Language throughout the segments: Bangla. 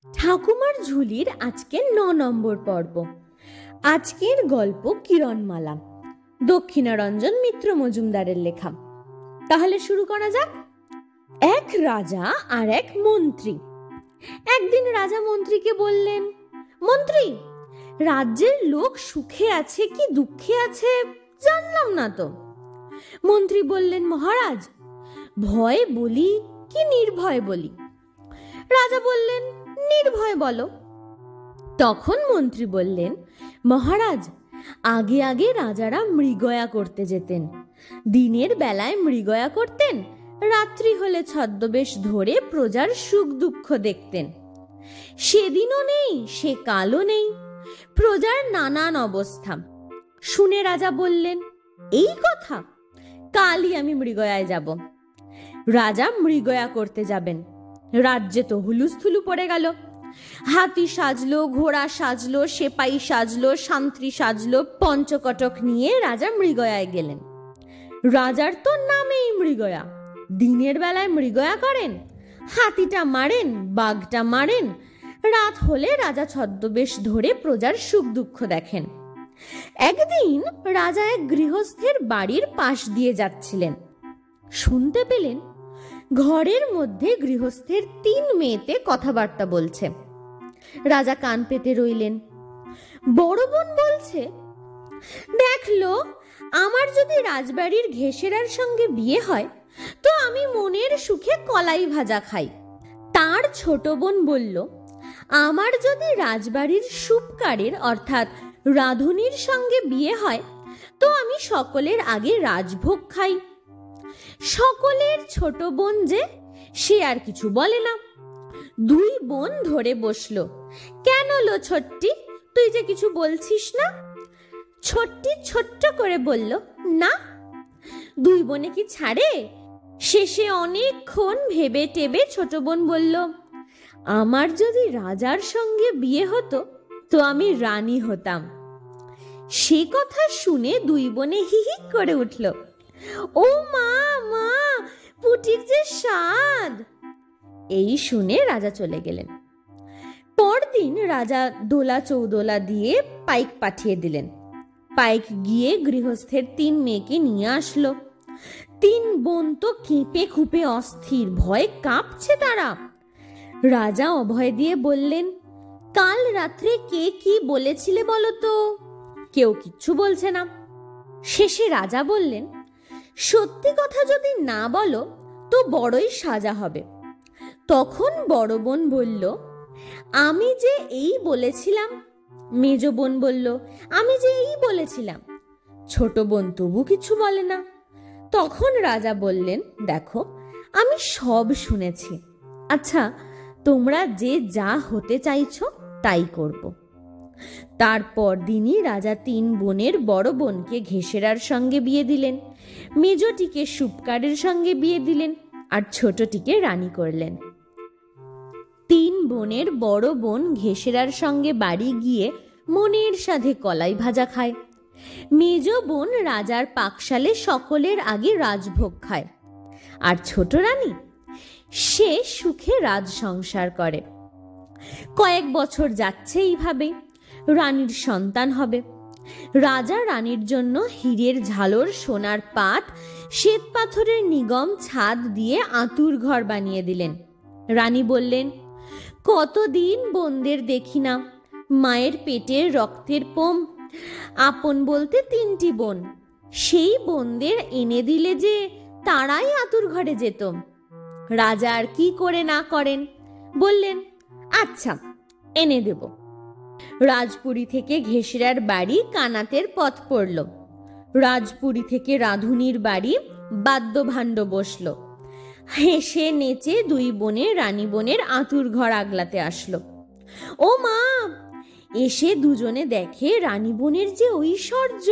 ঠাকুমার ঝুলির আজকে ৯ নম্বর পর্ব। আজকের গল্প কিরণমালা, দক্ষিণারঞ্জন মিত্র মজুমদারের লেখা। তাহলে শুরু করা যাক। এক রাজা আর এক মন্ত্রী। একদিন রাজা মন্ত্রীকে বললেন, মন্ত্রী, রাজ্যের লোক সুখে আছে কি দুঃখে আছে জানলাম না তো। মন্ত্রী বললেন, মহারাজ, ভয় বলি কি নির্ভয় বলি? রাজা বললেন, নির্ভয় বলো। তখন মন্ত্রী বললেন, মহারাজ, আগে আগে রাজারা মৃগয়া করতে যেতেন। দিনের বেলায় মৃগয়া করতেন, রাত্রি হলে ছদ্মবেশ ধরে প্রজার সুখ দুঃখ দেখতেন। সেদিনও নেই, সে কালও নেই, প্রজার নানান অবস্থা। শুনে রাজা বললেন, এই কথা, কালই আমি মৃগয়ায় যাব। রাজা মৃগয়া করতে যাবেন। রাজ্যে তো হুলুস্থুলু পড়ে গেল। হাতি সাজলো, ঘোড়া সাজলো, সেপাই সাজলো, শান্ত্রী সাজলো, পঞ্চকটক নিয়ে রাজা মৃগয়ায় গেলেন। রাজার তো নামেই মৃগয়া। দিনের বেলায় মৃগয়া করেন, হাতিটা মারেন, বাঘটা মারেন, রাত হলে রাজা ছদ্মবেশ ধরে প্রজার সুখ দুঃখ দেখেন। একদিন রাজা এক গৃহস্থের বাড়ির পাশ দিয়ে যাচ্ছিলেন। শুনতে পেলেন ঘরের মধ্যে গৃহস্থের ৩ মেয়েতে কথাবার্তা বলছে। রাজা কান পেতে রইলেন। বড় বোন বলছে, দেখলো, আমার যদি রাজবাড়ির ঘেষেরার সঙ্গে বিয়ে হয় তো আমি মনের সুখে কলাই ভাজা খাই। তার ছোট বোন বলল, আমার যদি রাজবাড়ির সুপকারের অর্থাৎ রাঁধুনির সঙ্গে বিয়ে হয় তো আমি সকলের আগে রাজভোগ খাই। সকলের ছোট বোন যে, সে আর কিছু বলে না। 2 বোন ধরে বসলো। কেন লো ছোট্টি, তুই যে কিছু বলছিস না? ছোট্টি ছোট্ট করে বলল, না। 2 বোনে কি ছাড়ে? শেষে অনেকক্ষণ ভেবে টেবে ছোট বোন বলল, আমার যদি রাজার সঙ্গে বিয়ে হতো তো আমি রানী হতাম। সে কথা শুনে 2 বোনে হিহি করে উঠল। ও মা, মা, পুটির যে স্বাদ! এই শুনে রাজা চলে গেলেন। পরদিন রাজা দোলা চৌদোলা দিয়ে পাইক পাঠিয়ে দিলেন। পাইক গিয়ে গৃহস্থের 3 মেয়েকে নিয়ে আসলো। 3 বোন তো কেঁপে খুপে অস্থির, ভয়ে কাঁপছে তারা। রাজা অভয় দিয়ে বললেন, কাল রাত্রে কে কি বলেছিলে বলো তো? কেউ কিচ্ছু বলছে না। শেষে রাজা বললেন, সত্যি কথা যদি না বলো তো বড়ই সাজা হবে। তখন বড় বোন বলল, আমি যে এই বলেছিলাম। মেজ বোন বলল, আমি যে এই বলেছিলাম। ছোট বোন তবু কিছু বলে না। তখন রাজা বললেন, দেখো, আমি সব শুনেছি। আচ্ছা, তোমরা যে যা হতে চাইছো তাই করব। তারপর দিনই রাজা 3 বোনের বড় বোনকে ঘেষেরার সঙ্গে বিয়ে দিলেন, মেজটিকে সুপকারের সঙ্গে বিয়ে দিলেন, আর ছোটটিকে রানী করলেন। 3 বোনের বড় বোন ঘেষেরার সঙ্গে বাড়ি গিয়ে মনের সাধে কলাই ভাজা খায়। মেজ বোন রাজার পাকশালে সকলের আগে রাজভোগ খায়। আর ছোট রানী, সে সুখে রাজ সংসার করে। কয়েক বছর যাচ্ছে এইভাবে। রানীর সন্তান হবে। রাজা রানীর জন্য হীরের ঝালর, সোনার পাত, শ্বেত পাথরের নিগম ছাদ দিয়ে আঁতুর ঘর বানিয়ে দিলেন। রানী বললেন, কতদিন বোনদের দেখি না। মায়ের পেটের রক্তের পোম। আপন বলতে 3টি বোন। সেই বোনদের এনে দিলে যে তারাই আঁতুর ঘরে যেত। রাজা আর কি করে না করেন। বললেন, আচ্ছা, এনে দেব। রাজপুরী থেকে ঘেষেরার বাড়ি কানাতের পথ পড়ল। রাজপুরী থেকে রাঁধুনির বাড়ি বাদ্যভাণ্ড বসলো। হেসে নেচে 2 বোনে রানী বোনের আঁতুর ঘর আগলাতে আসলো। ও মা! এসে দুজনে দেখে রানী বোনের যে ঐশ্বর্য!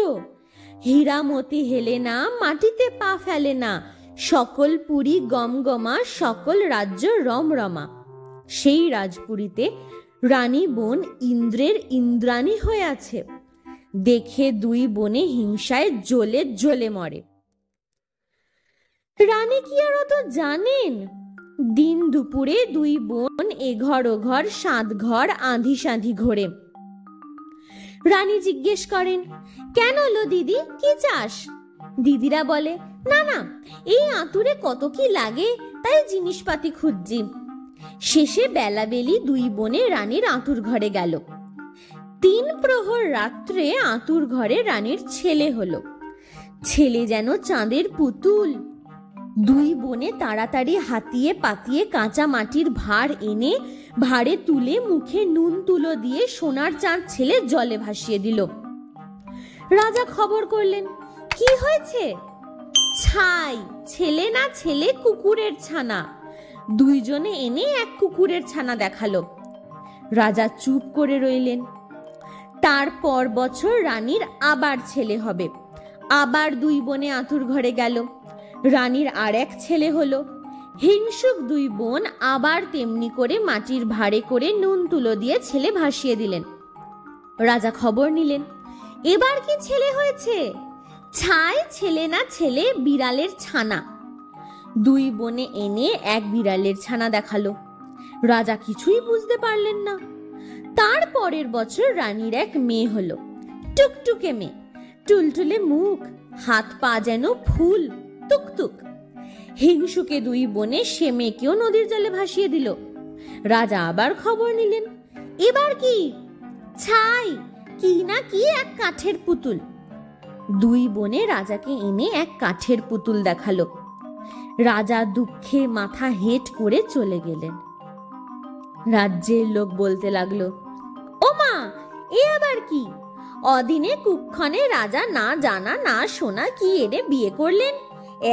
হীরামতি হেলে না, মাটিতে পা ফেলে না, সকল পুরী গমগমা, সকল রাজ্য রমরমা। সেই রাজপুরীতে রানী বোন ইন্দ্রের ইন্দ্রাণী হয়ে আছে। দেখে 2 বোনে হিংসায় জ্বলে জ্বলে মরে। রানী কি আর অত জানেন? দিন দুপুরে দুই বোন এঘর ওঘর 7 ঘর আঁধি সাঁধি ঘোরে। রানী জিজ্ঞেস করেন, কেন লো দিদি, কি চাস? দিদিরা বলে, না না, এই আঁতুরে কত কি লাগে, তাই জিনিসপাতি খুঁজছি। শেষে বেলাবেলি দুই বোনে রানীর আঁতুর ঘরে গেল। 3 প্রহর রাত্রে আঁতুর ঘরে রানীর ছেলে হলো। ছেলে যেন চাঁদের পুতুল। দুই বোনে তাড়াতাড়ি হাতিয়ে পাতিয়ে কাঁচা মাটির ভাঁড় এনে ভাঁড়ে তুলে মুখে নুন তুলো দিয়ে সোনার চাঁদ ছেলে জলে ভাসিয়ে দিল। রাজা খবর করলেন, কি হয়েছে? ছাই, ছেলে না ছেলে কুকুরের ছানা। দুইজনে এনে এক কুকুরের ছানা দেখালো। রাজা চুপ করে রইলেন। তারপর বছর রানীর আবার ছেলে হবে। আবার দুই বোনে আঁতুর ঘরে গেল। রানীর আর এক ছেলে হলো। হিংসুক দুই বোন আবার তেমনি করে মাটির ভাঁড়ে করে নুন তুলো দিয়ে ছেলে ভাসিয়ে দিলেন। রাজা খবর নিলেন, এবার কি ছেলে হয়েছে? ছাই, ছেলে না ছেলে বিড়ালের ছানা। দুই বোনে এনে এক বিড়ালের ছানা দেখালো। রাজা কিছুই বুঝতে পারলেন না। তারপরের বছর রানীর এক মেয়ে হলো, টুকটুকে মেয়ে, টুলটুলে মুখ, হাত পা যেন ফুল, টুকটুক। হিংসুকে দুই বোনে সে মেয়েকেও নদীর জলে ভাসিয়ে দিল। রাজা আবার খবর নিলেন, এবার কি? ছাই, কি না কি এক কাঠের পুতুল। দুই বোনে রাজাকে এনে এক কাঠের পুতুল দেখালো। রাজা দুঃখে মাথা হেঁট করে চলে গেলেন। রাজ্যের লোক বলতে লাগলো, ও মা, এ আবার কি? অদিনে কুক্ষণে রাজা না জানা না শোনা কি এনে বিয়ে করলেন।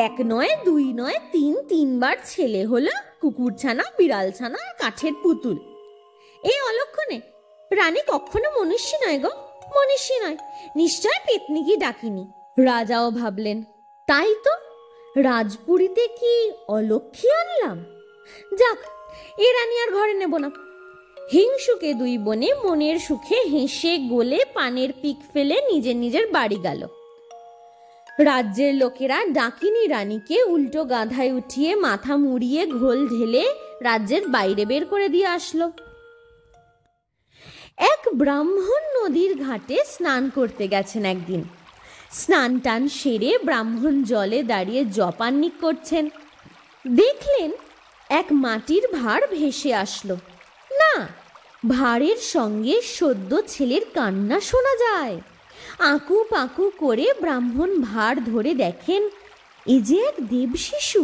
এক নয়, দুই নয়, 3বার ছেলে হলো, কুকুর ছানা, বিড়াল ছানা আর কাঠের পুতুল। এই অলক্ষণে রানী কখনো মনুষ্যী নয় গো, মনুষ্যী নয়, নিশ্চয় পেতনিকে ডাকিনি। রাজাও ভাবলেন, তাই তো, রাজপুরীতে কি অলক্ষী আনলাম? যাক, এ রানী আর ঘরে নেব না। হিংসুকে দুই বোনে মনের সুখে হেসে গোলে পানের পিক ফেলে নিজের নিজের বাড়ি গেল। রাজ্যের লোকেরা ডাকিনী রানীকে উল্টো গাধায় উঠিয়ে মাথা মুড়িয়ে ঘোল ঢেলে রাজ্যের বাইরে বের করে দিয়ে আসলো। এক ব্রাহ্মণ নদীর ঘাটে স্নান করতে গেছেন একদিন। স্নান টান সেরে ব্রাহ্মণ জলে দাঁড়িয়ে জপান্নিক করছেন। দেখলেন এক মাটির ভাঁড় ভেসে আসলো। না, ভাঁড়ের সঙ্গে সদ্য ছেলের কান্না শোনা যায়। আঁকু পাঁকু করে ব্রাহ্মণ ভাঁড় ধরে দেখেন এ যে এক দেব শিশু।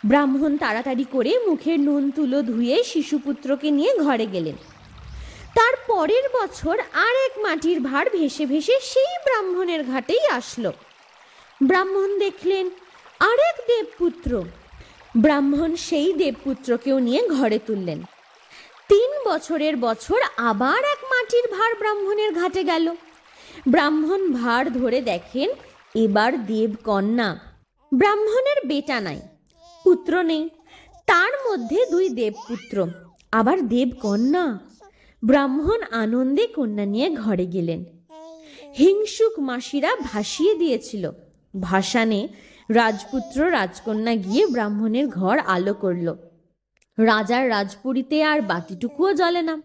ব্রাহ্মণ তাড়াতাড়ি করে মুখের নুন তুলো ধুয়ে শিশুপুত্রকে নিয়ে ঘরে গেলেন। তার পরের বছর আর এক মাটির ভাঁড় ভেসে ভেসে সেই ব্রাহ্মণের ঘাটেই আসলো। ব্রাহ্মণ দেখলেন আর এক দেবপুত্র। ব্রাহ্মণ সেই দেবপুত্রকেও নিয়ে ঘরে তুললেন। 3 বছরের বছর আবার এক মাটির ভাঁড় ব্রাহ্মণের ঘাটে গেল। ব্রাহ্মণ ভাঁড় ধরে দেখেন এবার দেবকন্যা। ব্রাহ্মণের বেটা নাই, পুত্র নেই, তার মধ্যে 2 দেবপুত্র, আবার দেবকন্যা। ব্রাহ্মণ আনন্দে কন্যা নিয়ে ঘরে গেলেন। হিংসুক মাসিরা ভাসিয়ে দিয়েছিল। ভাসানে রাজপুত্র রাজকন্যা গিয়ে ব্রাহ্মণের ঘর আলো করল। রাজার রাজপুরীতে আর বাতিটুকুও জ্বলে না।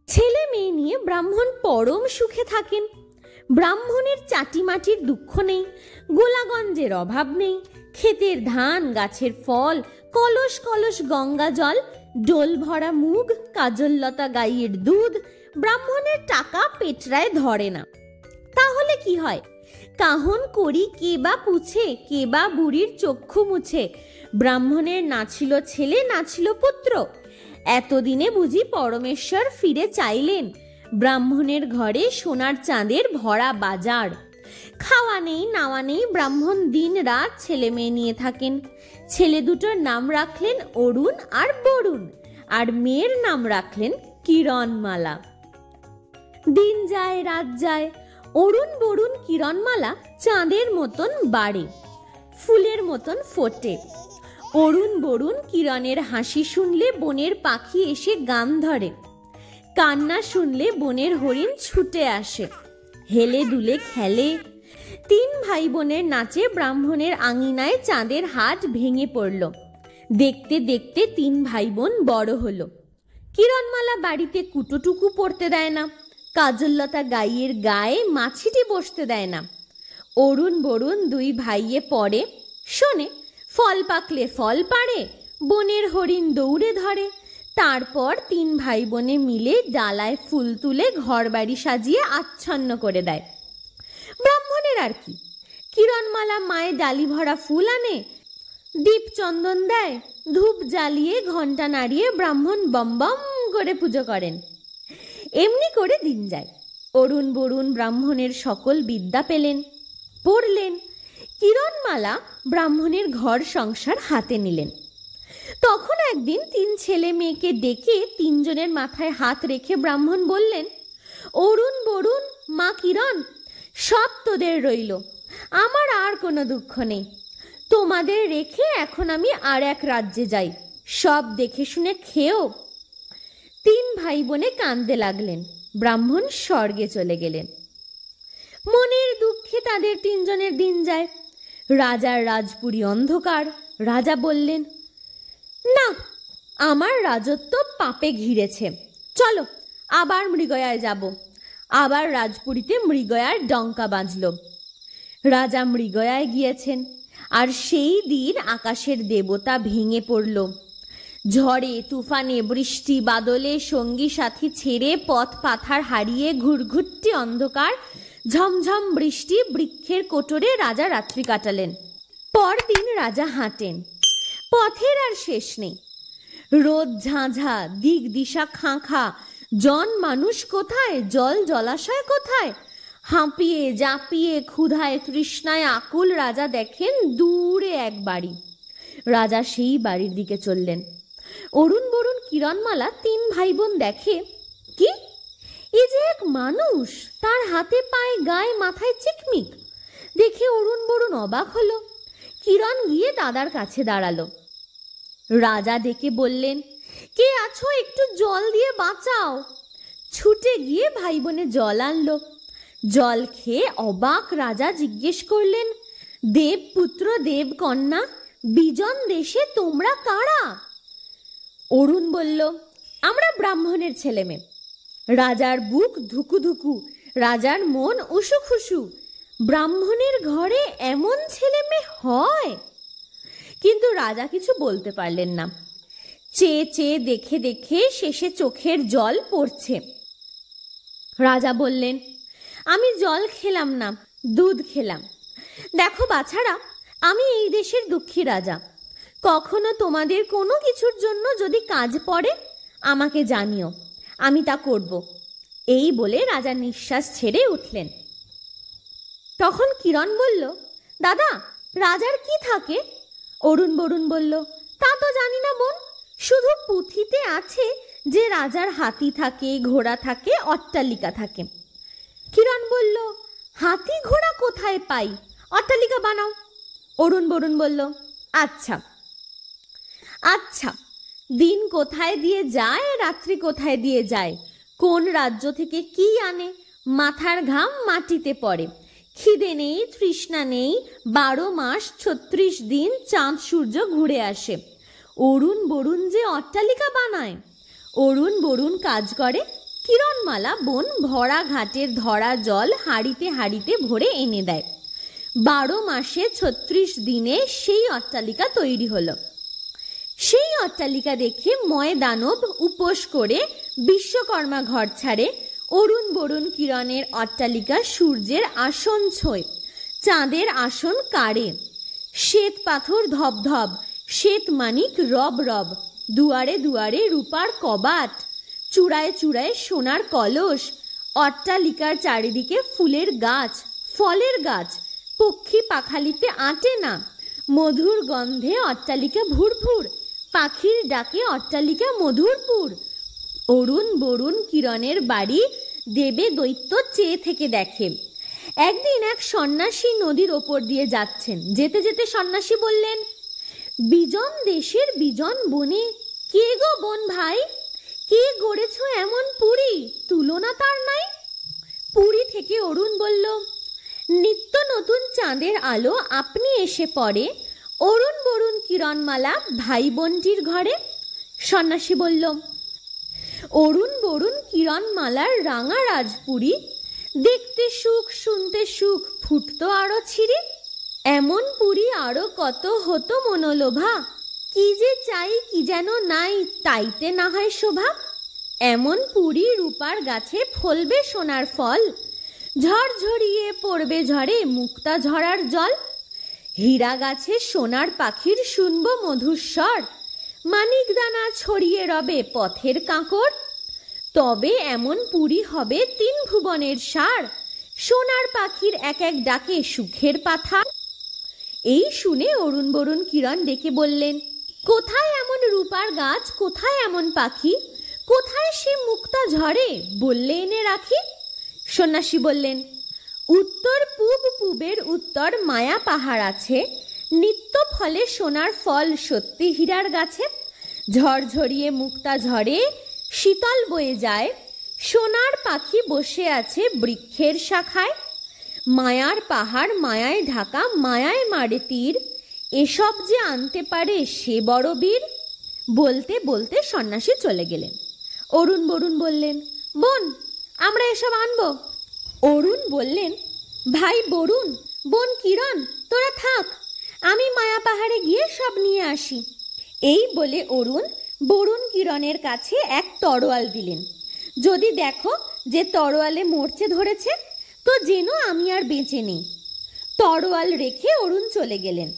ছেলে মেয়ে নিয়ে ব্রাহ্মণ পরম সুখে থাকেন। ব্রাহ্মণের চাটিমাটির দুঃখ নেই, গোলাগঞ্জের অভাব নেই, ক্ষেতের ধান, গাছের ফল, কলস কলস গঙ্গা জল, ডোল ভরা মুগ, কাজললতা গাইয়ের দুধ। ব্রাহ্মণের টাকা পেটরায় ধরে না। তাহলে কি হয়? কাহন করি কে বা পুছে, কে বা বুড়ির চক্ষু মুছে। ব্রাহ্মণের না ছিল ছেলে, না ছিল পুত্র। এতদিনে বুঝি পরমেশ্বর ফিরে চাইলেন। ব্রাহ্মণের ঘরে সোনার চাঁদের ভরা বাজার। খাওয়া নেই, নাওয়া নেই, ব্রাহ্মণ দিন রাত ছেলে মেয়ে নিয়ে থাকেন। ছেলে দুটোর নাম রাখলেন অরুণ আর বরুণ, আর মেয়ের নাম রাখলেন কিরণমালা। দিন যায়, রাত যায়, অরুণ বরুণ কিরণমালা চাঁদের মতন বাড়ে, ফুলের মতন ফোটে। অরুণ বরুণ কিরণের হাসি শুনলে বনের পাখি এসে গান ধরে, কান্না শুনলে বনের হরিণ ছুটে আসে, হেলে দুলে খেলে। 3 ভাই বোনের নাচে ব্রাহ্মণের আঙিনায় চাঁদের হাট ভেঙে পড়ল। দেখতে দেখতে 3 ভাই বোন বড় হলো। কিরণমালা বাড়িতে কুটোটুকু পড়তে দেয় না, কাজললতা গাইয়ের গায়ে মাছিটি বসতে দেয় না। অরুণ বরুণ 2 ভাইয়ে পড়ে, শোনে, ফল পাকলে ফল পাড়ে, বনের হরিণ দৌড়ে ধরে। তারপর 3 ভাই বোনে মিলে ডালায় ফুল তুলে ঘর বাড়ি সাজিয়ে আচ্ছন্ন করে দেয়। ব্রাহ্মণের আর কি, কিরণমালা মায়ে ডালি ভরা ফুল আনে, দীপ চন্দন দেয়, ধূপ জ্বালিয়ে ঘণ্টা নাড়িয়ে ব্রাহ্মণ বম বম করে পুজো করেন। এমনি করে দিন যায়। অরুণ বরুণ ব্রাহ্মণের সকল বিদ্যা পেলেন, পড়লেন। কিরণমালা ব্রাহ্মণের ঘর সংসার হাতে নিলেন। তখন একদিন 3 ছেলে মেয়েকে ডেকে 3 জনের মাথায় হাত রেখে ব্রাহ্মণ বললেন, অরুণ বরুণ মা কিরণ, সব তোদের রইল, আমার আর কোনো দুঃখ নেই। তোমাদের রেখে এখন আমি আর এক রাজ্যে যাই, সব দেখে শুনে খেও। 3 ভাই বোনে কাঁদতে লাগলেন। ব্রাহ্মণ স্বর্গে চলে গেলেন। মনের দুঃখে তাদের 3 জনের দিন যায়। রাজার রাজপুরী অন্ধকার। রাজা বললেন, না, আমার রাজত্ব পাপে ঘিরেছে, চলো আবার মৃগয়ায় যাব। আবার রাজপুরীতে মৃগয়ার ডঙ্কা বাজল। রাজা মৃগয়ায় গিয়েছেন, আর সেই দিন আকাশের দেবতা ভেঙে পড়ল। ঝড়ে তুফানে বৃষ্টি বাদলে সঙ্গী সাথী ছেড়ে পথ পাথার হারিয়ে ঘুরঘুরটি অন্ধকার ঝমঝম বৃষ্টি বৃক্ষের কোটরে রাজা রাত্রি কাটালেন। পরদিন রাজা হাঁটেন, পথের আর শেষ নেই। রোদ ঝাঁঝা, দিক দিশা খাঁ খাঁ, জন মানুষ কোথায়, জল জলাশয় কোথায়। হাঁপিয়ে জাঁপিয়ে ক্ষুধায় তৃষ্ণায় আকুল রাজা দেখেন দূরে এক বাড়ি। রাজা সেই বাড়ির দিকে চললেন। অরুণ বরুণ কিরণমালা 3 ভাই বোন দেখে, কি, এই যে এক মানুষ, তার হাতে পায়ে গায়ে মাথায় চিকমিক। দেখে অরুণ বরুণ অবাক হলো। কিরণ গিয়ে দাদার কাছে দাঁড়ালো। রাজা ডেকে বললেন, কে আছো, একটু জল দিয়ে বাঁচাও। ছুটে গিয়ে ভাই বোনে জল আনলো। জল খেয়ে অবাক রাজা জিজ্ঞেস করলেন, দেবপুত্র দেবকন্যা, বিজন দেশে তোমরা কারা? অরুণ বলল, আমরা ব্রাহ্মণের ছেলে মেয়ে। রাজার বুক ধুকু ধুকু, রাজার মন উসু খুসু। ব্রাহ্মণের ঘরে এমন ছেলে মেয়ে হয়? কিন্তু রাজা কিছু বলতে পারলেন না। চেয়ে চেয়ে দেখে দেখে শেষে চোখের জল পড়ছে। রাজা বললেন, আমি জল খেলাম না, দুধ খেলাম। দেখো বাছারা, আমি এই দেশের দুঃখী রাজা। কখনো তোমাদের কোনো কিছুর জন্য যদি কাজ পড়ে আমাকে জানিও, আমি তা করব। এই বলে রাজা নিঃশ্বাস ছেড়ে উঠলেন। তখন কিরণ বলল, দাদা, রাজার কি থাকে? অরুণ বরুণ বলল, তা তো জানি না বোন, শুধু পুঁথিতে আছে যে রাজার হাতি থাকে, ঘোড়া থাকে, অট্টালিকা থাকে। কিরণ বলল, হাতি ঘোড়া কোথায় পাই, অট্টালিকা বানাও। অরুণ বরুণ বলল, আচ্ছা আচ্ছা, দিন কোথায় দিয়ে যায়, রাত্রি কোথায় দিয়ে যায়, কোন রাজ্য থেকে কি আনে, মাথার ঘাম মাটিতে পড়ে, খিদে নেই তৃষ্ণা নেই, 12 মাস 36 দিন চাঁদ সূর্য ঘুরে আসে। অরুণ বরুণ যে অট্টালিকা বানায়। অরুণ বরুণ কাজ করে, কিরণমালা বোন ভরা ঘাটের ধরা জল হাঁড়িতে হাঁড়িতে ভরে এনে দেয়। 12 মাসে 36 দিনে সেই অট্টালিকা তৈরি হলো। সেই অট্টালিকা দেখে ময় দানব উপোস করে বিশ্বকর্মা ঘর ছাড়ে। অরুণ বরুণ কিরণের অট্টালিকা সূর্যের আসন ছোঁয়, চাঁদের আসন কাড়ে। শ্বেত পাথর ধবধব, শ্বেত মানিক রব রব, দুয়ারে দুয়ারে রূপার কবাট, চূড়ায় চূড়ায় সোনার কলস। অট্টালিকার চারিদিকে ফুলের গাছ, ফলের গাছ, পক্ষী পাখালিতে আঁটে না। মধুর গন্ধে অট্টালিকা ভুরভুর, পাখির ডাকে অট্টালিকা মধুরপুর। অরুণ বরুণ কিরণের বাড়ি দেবে দৈত্য চেয়ে থেকে দেখে। একদিন এক সন্ন্যাসী নদীর ওপর দিয়ে যাচ্ছেন। যেতে যেতে সন্ন্যাসী বললেন, বিজন দেশের বিজন বনে, কে গো বোন ভাই, কে গড়েছ এমন পুরী, তুলনা তার নাই। পুরী থেকে অরুণ বলল, নিত্য নতুন চাঁদের আলো আপনি এসে পড়ে, অরুণ বরুণ কিরণমালা ভাই বোনটির ঘরে। সন্ন্যাসী বলল, অরুণ বরুণ কিরণমালার রাঙা রাজপুরী, দেখতে সুখ শুনতে সুখ, ফুটতো আরো ছিরি। এমন পুরী আরো কত হতো মনোলোভা, কি যে চাই কি যেন নাই, তাইতে না হয় শোভা। এমন পুরী রূপার গাছে ফলবে সোনার ফল, ঝড় ঝরিয়ে পড়বে ঝড়ে মুক্তা ঝরার জল। হীরা গাছে সোনার পাখির শুনবো মধুর স্বর, মানিক দানা ছড়িয়ে রবে পথের কাঁকড়। তবে এমন পুরী হবে তিন ভুবনের সার, সোনার পাখির এক এক ডাকে সুখের পাথা। এই শুনে অরুণ বরুণ কিরণ ডেকে বললেন, কোথায় এমন রূপার গাছ, কোথায় এমন পাখি, কোথায় সে মুক্তা ঝরে, বললে এনে রাখি। সন্ন্যাসী বললেন, উত্তর পূব পূবের উত্তর মায়া পাহাড় আছে, নিত্য ফলে সোনার ফল সত্যি হীরার গাছে। ঝড় ঝরিয়ে মুক্তা ঝরে, শীতল বয়ে যায়, সোনার পাখি বসে আছে বৃক্ষের শাখায়। মায়ার পাহাড় মায়ায় ঢাকা, মায়ায় মারে তীর, এসব যে আনতে পারে সে বড় বীর। বলতে বলতে সন্ন্যাসী চলে গেলেন। অরুণ বরুণ বললেন, বোন, আমরা এসব আনবো। অরুণ বললেন, ভাই বরুণ, বোন কিরণ, তোরা থাক, আমি মায়া পাহাড়ে গিয়ে সব নিয়ে আসি। এই বলে অরুণ বরুণ কিরণের কাছে এক তরোয়াল দিলেন। যদি দেখো যে তরোয়ালে মরচে ধরেছে, তো যেন আমি আর বেঁচে নেই। তরোয়াল রেখে অরুণ চলে গেলেন।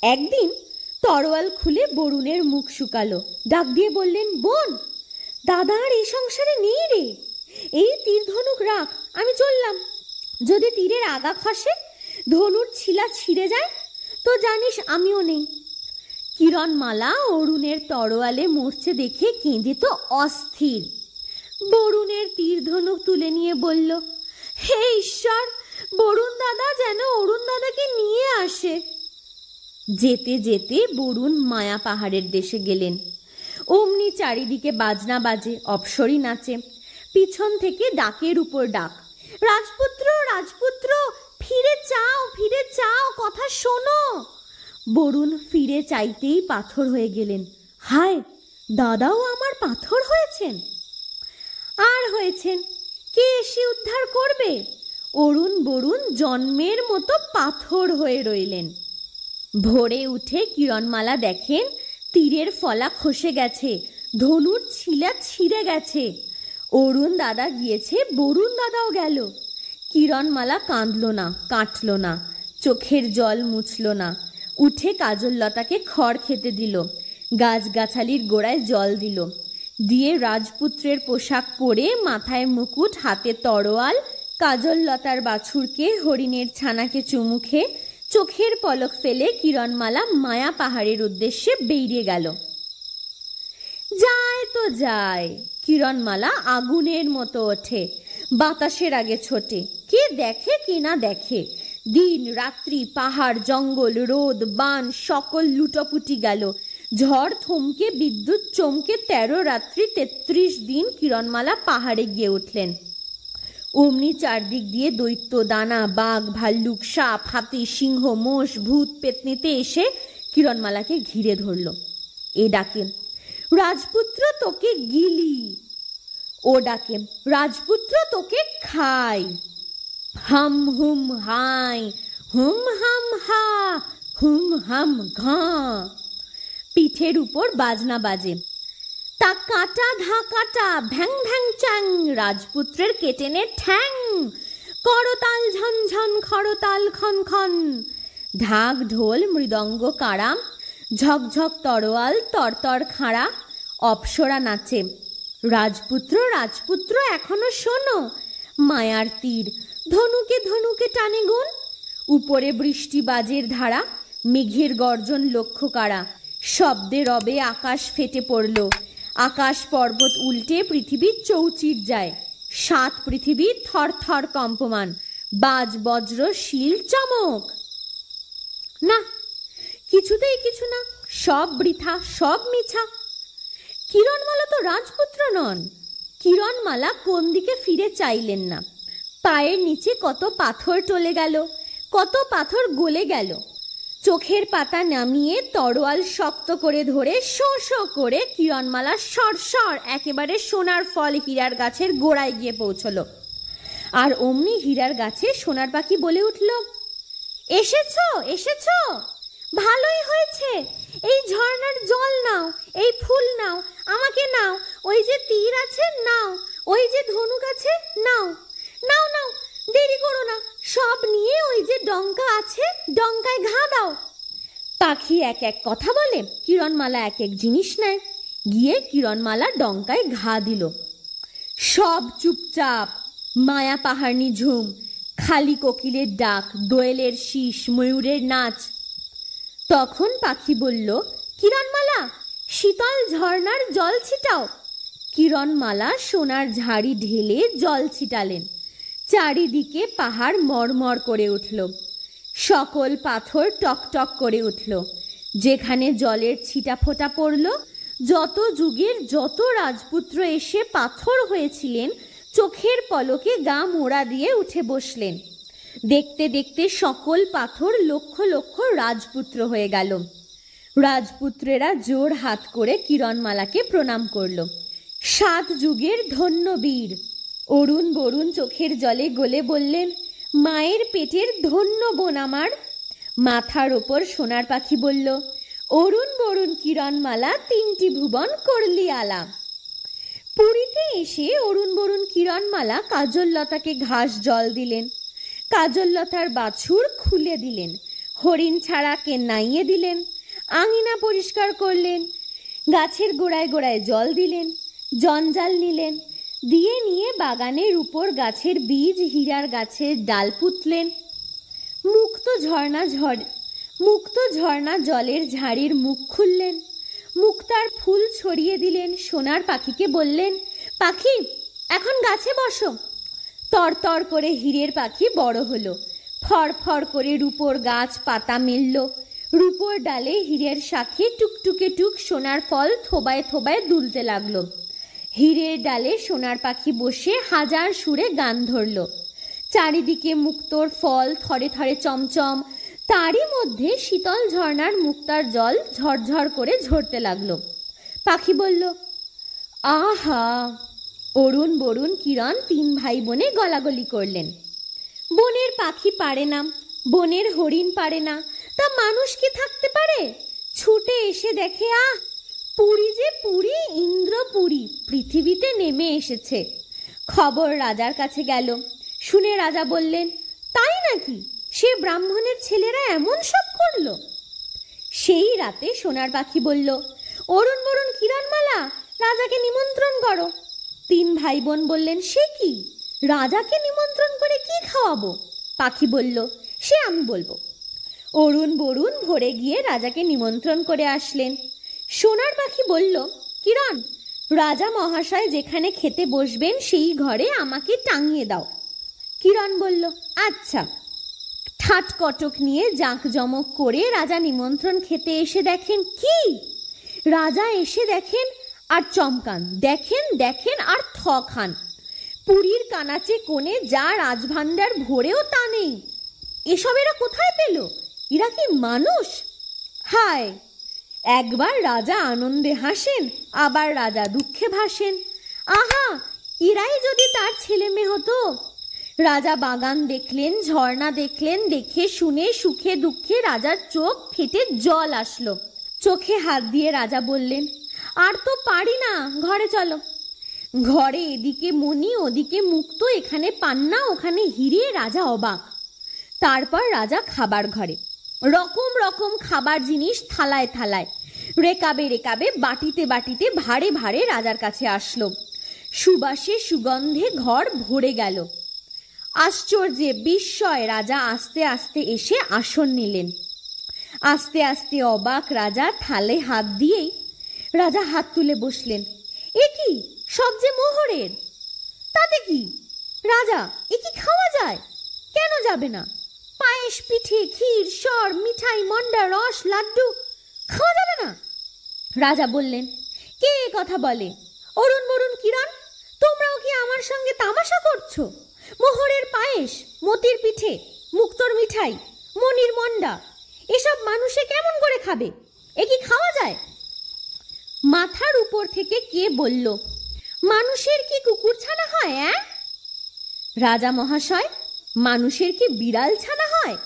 একদিন তরোয়াল খুলে বরুণের মুখ শুকালো, ডাক দিয়ে বললেন, বোন, দাদা আর এই সংসারে নেই রে, এই তীর ধনুক রাখ, আমি চললাম। যদি তীরের আগা খসে, ধনুর ছিলা ছিঁড়ে যায়, তো জানিস আমিও নেই। কিরণমালা অরুণের তরোয়ালে মরছে দেখে কেঁদে তো অস্থির। বরুণের তীর ধনুক তুলে নিয়ে বলল, হে ঈশ্বর, বরুণ দাদা যেন অরুণ দাদাকে নিয়ে আসে। যেতে যেতে বরুণ মায়া পাহাড়ের দেশে গেলেন। অমনি চারিদিকে বাজনা বাজে, অপ্সরী নাচে, পিছন থেকে ডাকের উপর ডাক, রাজপুত্র রাজপুত্র, ফিরে চাও ফিরে চাও, কথা শোনো। বরুণ ফিরে চাইতেই পাথর হয়ে গেলেন। হায়, দাদাও আমার পাথর হয়েছেন। আর হয়েছেন, কে এসে উদ্ধার করবে? অরুণ বরুণ জন্মের মতো পাথর হয়ে রইলেন। ভোরে উঠে কিরণমালা দেখেন তীরের ফলা খসে গেছে, ধনুর ছিলা ছিঁড়ে গেছে। অরুণ দাদা গিয়েছে, বরুণ দাদাও গেল। কিরণমালা কাঁদল না, কাটল না, চোখের জল মুছল না। উঠে কাজললতাকে খড় খেতে দিল, গাছগাছালির গোড়ায় জল দিল, দিয়ে রাজপুত্রের পোশাক পরে, মাথায় মুকুট, হাতে তরোয়াল, কাজললতার বাছুরকে, হরিণের ছানাকে চুমু খেয়ে, চোখের পলক ফেলে কিরণমালা মায়া পাহাড়ের উদ্দেশ্যে বেরিয়ে গেল। যায় তো যায়, কিরণমালা আগুনের মতো ওঠে, বাতাসের আগে ছোটে, কে দেখে কি না দেখে। দিন রাত্রি, পাহাড় জঙ্গল, রোদ বান, সকল লুটোপুটি গেল। ঝড় থমকে, বিদ্যুৎ চমকে 13 রাত্রি 33 দিন কিরণমালা পাহাড়ে গিয়ে উঠলেন। অমনি চারদিক দিয়ে দৈত্য, দানা, বাঘ, ভাল্লুক, সাপ, হাতি, সিংহ, মোষ, ভূত, পেতনিতে এসে কিরণমালাকে ঘিরে ধরল। এ ডাকে, রাজপুত্র তোকে গিলি। ও ডাকে, রাজপুত্র তোকে খাই। হাম হুম হাই, হুম হাম হা, হুম হাম ঘা। পিঠের উপর বাজনা বাজে, তা কাটা ধা কাটা, ভ্যাং ভ্যাং চ্যাং, রাজপুত্রের কেটে নে ঠ্যাং। করতাল ঝনঝন, খরতাল খন খন, ঢাক ঢোল মৃদঙ্গ কাড়া, ঝকঝক তরোয়াল, তরতর খাঁড়া। অপ্সরা নাচে, রাজপুত্র রাজপুত্র এখনো শোনো, মায়ার তীর ধনুকে ধনুকে টানে গুণ। উপরে বৃষ্টি বাজের ধারা, মেঘের গর্জন লক্ষ্য কারা। শব্দে রবে আকাশ ফেটে পড়ল, আকাশ পর্বত উল্টে পৃথিবী চৌচির যায়। 7 পৃথিবী থর থর কম্পমান, বাজ বজ্র শিল চমক। না, কিছুতেই কিছু না, সব বৃথা, সব মিছা। কিরণমালা তো রাজপুত্র নন। কিরণমালা কোন দিকে ফিরে চাইলেন না। পায়ের নিচে কত পাথর টলে গেল, কত পাথর গলে গেল। চোখের পাতা নামিয়ে তরোয়াল শক্ত করে ধরে শো শো করে কিরণমালা সরসর একেবারে সোনার ফল হীরার গাছের গোড়ায় গিয়ে পৌঁছলো। আর অমনি হীরার গাছে সোনার পাখি বলে উঠল, এসেছো এসেছো, ভালোই হয়েছে। এই ঝর্ণার জল নাও, এই ফুল নাও, আমাকে নাও, ওই যে তীর আছে নাও, ওই যে ধনুক আছে নাও, নাও নাও, দেরি করো না, সব নিয়ে ওই যে ডঙ্কা আছে ডঙ্কায় ঘা দাও। পাখি এক এক কথা বলে, কিরণমালা এক এক জিনিস নেয়, গিয়ে কিরণমালা ডঙ্কায় ঘা দিল। সব চুপচাপ, মায়া পাহাড় নিঝুম, খালি কোকিলের ডাক, দোয়েলের শীষ, ময়ূরের নাচ। তখন পাখি বলল, কিরণমালা, শীতল ঝর্ণার জল ছিটাও। কিরণমালা সোনার ঝাড়ি ঢেলে জল ছিটালেন। চারিদিকে পাহাড় মরমর করে উঠল, সকল পাথর টকটক করে উঠল। যেখানে জলের ছিটা ফোঁটা পড়ল, যত যুগের যত রাজপুত্র এসে পাথর হয়েছিলেন চোখের পলকে গা মোড়া দিয়ে উঠে বসলেন। দেখতে দেখতে সকল পাথর লক্ষ লক্ষ রাজপুত্র হয়ে গেল। রাজপুত্রেরা জোর হাত করে কিরণমালাকে প্রণাম করল। 7 যুগের ধন্য বীর। অরুণ বরুণ চোখের জলে গলে বললেন, মায়ের পেটের ধন্য বোন আমার। মাথার ওপর সোনার পাখি বলল, অরুণ বরুণ কিরণমালা, 3টি ভুবন করলি আলা। পুরীতে এসে অরুণ বরুণ কিরণমালা কাজললতাকে ঘাস জল দিলেন, কাজললতার বাছুর খুলে দিলেন, হরিণ ছাড়া কেন্নাইয়ে দিলেন, আঙিনা পরিষ্কার করলেন, গাছের গোড়ায় গোড়ায় জল দিলেন, জঞ্জাল নিলেন, দিয়ে নিয়ে বাগানের উপর গাছের বীজ, হীরার গাছের ডাল পুঁতলেন। মুক্ত ঝর্ণা জলের ঝাড়ির মুখ খুললেন, মুক্তার ফুল ছড়িয়ে দিলেন। সোনার পাখিকে বললেন, পাখি এখন গাছে বসো। তরতর করে হীরের পাখি বড় হলো, ফড়ফড় করে রূপোর গাছ পাতা মেলল। রূপোর ডালে হীরের শাখে টুকটুকে টুক সোনার ফল থোবায় থোবায় দুলতে লাগলো। হীরের ডালে সোনার পাখি বসে হাজার সুরে গান ধরল। চারিদিকে মুক্তোর ফল থরে থরে চমচম, তারই মধ্যে শীতল ঝর্ণার মুক্তার জল ঝরঝর করে ঝরতে লাগলো। পাখি বলল, আহা। অরুণ বরুণ কিরণ 3 ভাই বোনে গলাগলি করলেন। বনের পাখি পারে না, বনের হরিণ পারে না, তা মানুষ কি থাকতে পারে? ছুটে এসে দেখে, আহ, পুরী যে পুরী, ইন্দ্রপুরী পৃথিবীতে নেমে এসেছে। খবর রাজার কাছে গেল। শুনে রাজা বললেন, তাই নাকি? সে ব্রাহ্মণের ছেলেরা এমন সব করলো? সেই রাতে সোনার পাখি বলল, অরুণ বরুণ কিরণমালা, রাজাকে নিমন্ত্রণ করো। 3 ভাই বোন বললেন, সে কি? রাজাকে নিমন্ত্রণ করে কি খাওয়াবো? পাখি বলল, সে আমি বলবো। অরুণ বরুণ ভোরে গিয়ে রাজাকে নিমন্ত্রণ করে আসলেন। সোনার পাখি বলল, কিরণ, রাজা মহাশয় যেখানে খেতে বসবেন সেই ঘরে আমাকে টাঙিয়ে দাও। কিরণ বলল, আচ্ছা। ঠাট কটক নিয়ে জাঁকজমক করে রাজা নিমন্ত্রণ খেতে এসে দেখেন কি? রাজা এসে দেখেন আর চমকান, দেখেন দেখেন আর থ খান। পুরীর কানাচে কোণে যা রাজভাণ্ডার ভরেও তা নেই। এসব এরা কোথায় পেল? এরা কি মানুষ? হায়! একবার রাজা আনন্দে হাসেন, আবার রাজা দুঃখে ভাসেন। আহা, এরাই যদি তার ছেলে মেয়ে হতো। রাজা বাগান দেখলেন, ঝর্ণা দেখলেন, দেখে শুনে সুখে দুঃখে রাজার চোখ ফেটে জল আসলো। চোখে হাত দিয়ে রাজা বললেন, আর তো পারি না, ঘরে চলো। ঘরে এদিকে মণি, ওদিকে মুক্ত, এখানে পান্না, ওখানে হিরে। রাজা অবাক। তারপর রাজা খাবার ঘরে, রকম রকম খাবার জিনিস থালায় থালায়, রেকাবে রেকাবে, বাটিতে বাটিতে, ভারে ভারে রাজার কাছে আসলো। সুবাসে সুগন্ধে ঘর ভরে গেল। আশ্চর্যে বিস্ময় রাজা আস্তে আস্তে এসে আসন নিলেন। আস্তে আস্তে অবাক রাজা, থালে হাত দিয়েই রাজা হাত তুলে বসলেন। এ কি? সব যে মোহরের। তাতে কি? রাজা, এ কি খাওয়া যায়? কেন যাবে না? পায়েস, পিঠে, ক্ষীর, সর, মিঠাই, মন্ডা, রস, লাড্ডু খাওয়া যাবে না? রাজা বললেন, কে এ কথা বলে? অরুণ বরুণ কিরণ, তোমরাও কি আমার সঙ্গে তামাশা করছো? মোহরের পায়েস, মতির পিঠে, মুক্তোর মিঠাই, মনির মন্ডা এসব মানুষে কেমন করে খাবে? এ কি খাওয়া যায়? মাথার উপর থেকে কে বলল, মানুষের কি কুকুর ছানা হয়? রাজা মহাশয়, মানুষের কি বিড়াল ছানা হয়?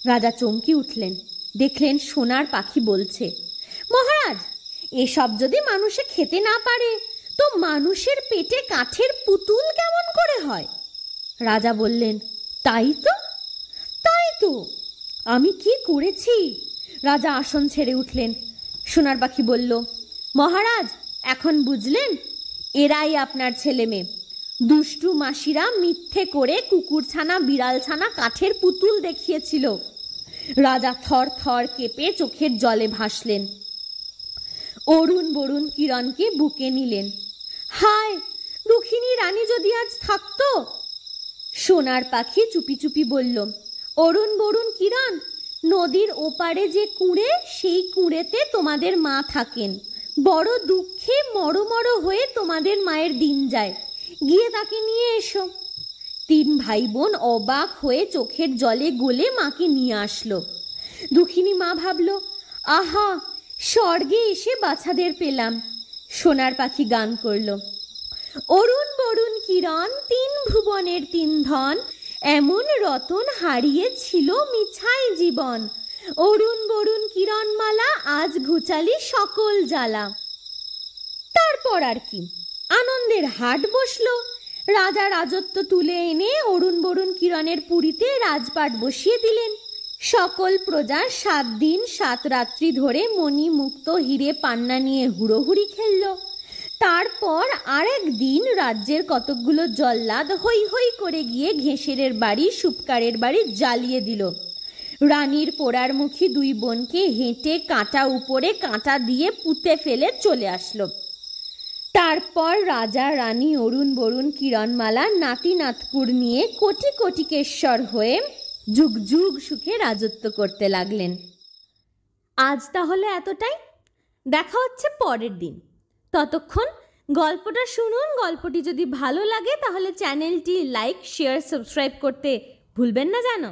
রাজা চমকে উঠলেন, দেখলেন সোনার পাখি বলছে, মহারাজ, এসব যদি মানুষে খেতে না পারে তো মানুষের পেটে কাঠের পুতুল কেমন করে হয়? রাজা বললেন, তাই তো আমি কি করেছি? রাজা আসন ছেড়ে উঠলেন। সোনার পাখি বলল, মহারাজ, এখন বুঝলেন? এরাই আপনার ছেলে মেয়ে। দুষ্টু মাসিরা মিথ্যে করে কুকুর ছানা বিড়াল ছানা কাঠের পুতুল দেখিয়েছিল। রাজা থর থর কেঁপে চোখের জলে ভাসলেন। অরুণ বরুণ কিরণকে বুকে নিলেন। হায়, দুঃখিনী রানী যদি আজ থাকতো। সোনার পাখি চুপি চুপি বলল, অরুণ বরুণ কিরণ, নদীর ওপারে যে কুঁড়ে, সেই কুঁড়েতে তোমাদের মা থাকেন। বড় দুঃখে মরো হয়ে তোমাদের মায়ের দিন যায়, গিয়ে তাকে নিয়ে এসো। 3 ভাই বোন অবাক হয়ে চোখের জলে গলে মাকে নিয়ে আসলো। দুঃখিনী মা ভাবল, আহা, স্বর্গে এসে বাছাদের পেলাম। সোনার পাখি গান করল, অরুণ বরুণ কিরণ, 3 ভুবনের 3 ধন, এমন রতন হারিয়েছিল মিছাই জীবন। অরুণ বরুণ কিরণমালা, আজ ঘুচালি সকল জ্বালা। তারপর আর কি, আনন্দের হাট বসলো। রাজা রাজত্ব তুলে এনে অরুণ বরুণ কিরণের পুরীতে রাজপাট বসিয়ে দিলেন। সকল প্রজা 7 দিন 7 রাত্রি ধরে মণি মুক্ত হিরে পান্না নিয়ে হুড়োহুড়ি খেলল। তারপর আরেক দিন রাজ্যের কতকগুলো জল্লাদ হই হই করে গিয়ে ঘেঁষেরের বাড়ি সুপকারের বাড়ি জ্বালিয়ে দিল। রানীর পোড়ার মুখী 2 বোনকে হেঁটে কাঁটা উপরে কাঁটা দিয়ে পুঁতে ফেলে চলে আসলো। তারপর রাজা রানী অরুণ বরুণ কিরণমালা নাতি নাতকুর নিয়ে কোটি কোটিকেশ্বর হয়ে যুগ যুগ সুখে রাজত্ব করতে লাগলেন। আজ তাহলে এতটাই। দেখা হচ্ছে পরের দিন। ততক্ষণ গল্পটা শুনুন। গল্পটি যদি ভালো লাগে তাহলে চ্যানেলটি লাইক, শেয়ার, সাবস্ক্রাইব করতে ভুলবেন না যেন।